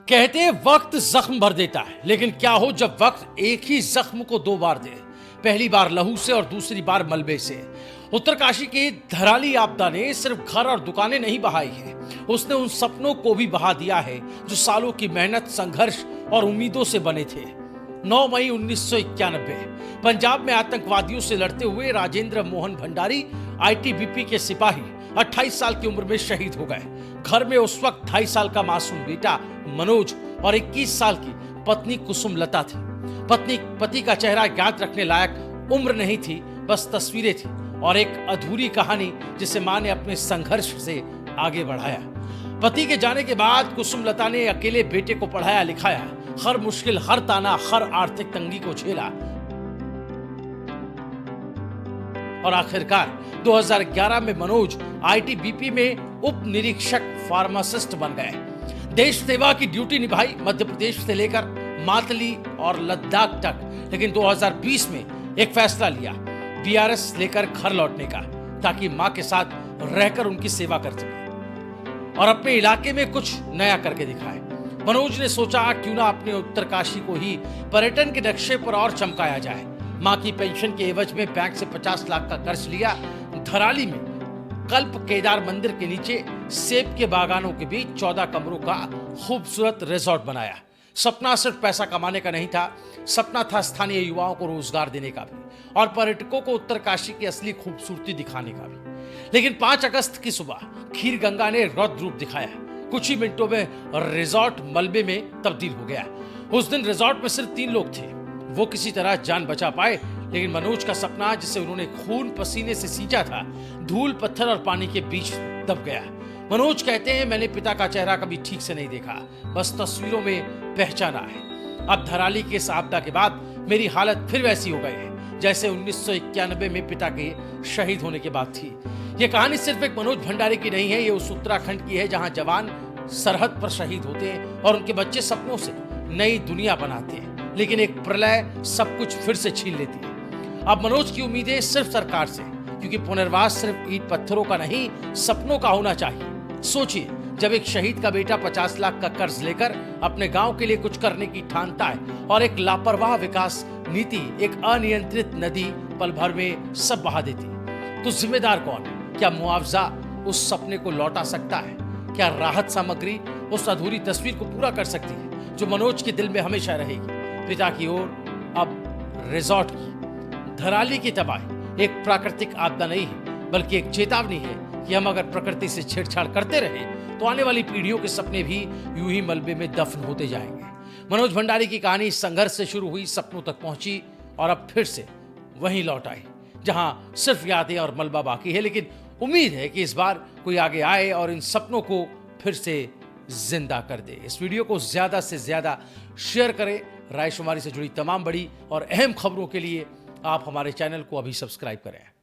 कहते हैं वक्त जख्म भर देता है, लेकिन क्या हो जब वक्त एक ही जख्म को दो बार दे। पहली बार लहू से और दूसरी बार मलबे से। उत्तरकाशी की धराली आपदा ने सिर्फ घर और दुकानें नहीं बहाई है, उसने उन सपनों को भी बहा दिया है जो सालों की मेहनत, संघर्ष और उम्मीदों से बने थे। 9 मई 1991 पंजाब में आतंकवादियों से लड़ते हुए राजेंद्र मोहन भंडारी आईटीबीपी के सिपाही 28 साल की उम्र में शहीद हो गए। घर में उस वक्त 2.5 साल का मासूम बेटा मनोज और 21 साल की पत्नी कुसुम लता थी। पति का चेहरा याद रखने लायक उम्र नहीं थी, बस तस्वीरें थी और एक अधूरी कहानी जिसे मां ने अपने संघर्ष से आगे बढ़ाया। पति के जाने के बाद कुसुम लता ने अकेले बेटे को पढ़ाया लिखाया, हर मुश्किल, हर ताना, हर आर्थिक तंगी को झेला और आखिरकार 2011 में मनोज आईटीबीपी में उप निरीक्षक फार्मासिस्ट बन गए। देश सेवा की ड्यूटी निभाई, मध्य प्रदेश से लेकर मातली और लद्दाख तक। लेकिन 2020 में एक फैसला लिया, बीआरएस लेकर घर लौटने का, ताकि मां के साथ रहकर उनकी सेवा कर सके और अपने इलाके में कुछ नया करके दिखाए। मनोज ने सोचा क्यों ना अपने उत्तरकाशी को ही पर्यटन के नक्शे पर और चमकाया जाए। मां की पेंशन के एवज में बैंक से 50 लाख का कर्ज लिया। धराली में कल्प केदार मंदिर के नीचे सेब के बागानों के बीच 14 कमरों का खूबसूरत रिजॉर्ट बनाया। सपना सिर्फ पैसा कमाने का नहीं था, सपना था स्थानीय युवाओं को रोजगार देने का भी और पर्यटकों को उत्तरकाशी की असली खूबसूरती दिखाने का भी। लेकिन 5 अगस्त की सुबह खीर गंगा ने रौद्र रूप दिखाया। कुछ ही मिनटों में रिजॉर्ट मलबे में तब्दील हो गया। उस दिन रिजॉर्ट में सिर्फ 3 लोग थे। वो किसी तरह जान बचा पाए, लेकिन मनोज का सपना, जिसे उन्होंने खून पसीने से सींचा था, धूल, पत्थर और पानी के बीच दब गया। मनोज कहते हैं, मैंने पिता का चेहरा कभी ठीक से नहीं देखा, बस तस्वीरों में पहचाना है। अब धराली के इस आपदा के बाद मेरी हालत फिर वैसी हो गई है जैसे 1991 में पिता के शहीद होने के बाद थी। ये कहानी सिर्फ एक मनोज भंडारी की नहीं है, ये उस उत्तराखंड की है जहां जवान सरहद पर शहीद होते हैं और उनके बच्चे सपनों से नई दुनिया बनाते हैं, लेकिन एक प्रलय सब कुछ फिर से छीन लेती है। अब मनोज की उम्मीदें सिर्फ सरकार से, क्योंकि पुनर्वास सिर्फ ईंट पत्थरों का नहीं, सपनों का होना चाहिए। सोचिए, जब एक शहीद का बेटा 50 लाख का कर्ज लेकर अपने गांव के लिए कुछ करने की ठानता है और एक लापरवाह विकास नीति, एक अनियंत्रित नदी पल भर में सब बहा देती, तो जिम्मेदार कौन है? क्या मुआवजा उस सपने को लौटा सकता है? क्या राहत सामग्री उस अधूरी तस्वीर को पूरा कर सकती है जो मनोज के दिल में हमेशा रहेगी? पिता की ओर, अब रिजॉर्ट की। धराली की तबाही एक प्राकृतिक आपदा नहीं है, बल्कि एक चेतावनी है कि हम अगर प्रकृति से छेड़छाड़ करते रहे तो आने वाली पीढ़ियों के सपने भी यूं ही मलबे में दफन होते जाएंगे। मनोज भंडारी की कहानी संघर्ष से शुरू हुई, सपनों तक पहुंची और अब फिर से वहीं लौट आई, जहां सिर्फ यादें और मलबा बाकी है। लेकिन उम्मीद है कि इस बार कोई आगे आए और इन सपनों को फिर से जिंदा कर दे। इस वीडियो को ज्यादा से ज्यादा शेयर करें। रायशुमारी से जुड़ी तमाम बड़ी और अहम खबरों के लिए आप हमारे चैनल को अभी सब्सक्राइब करें।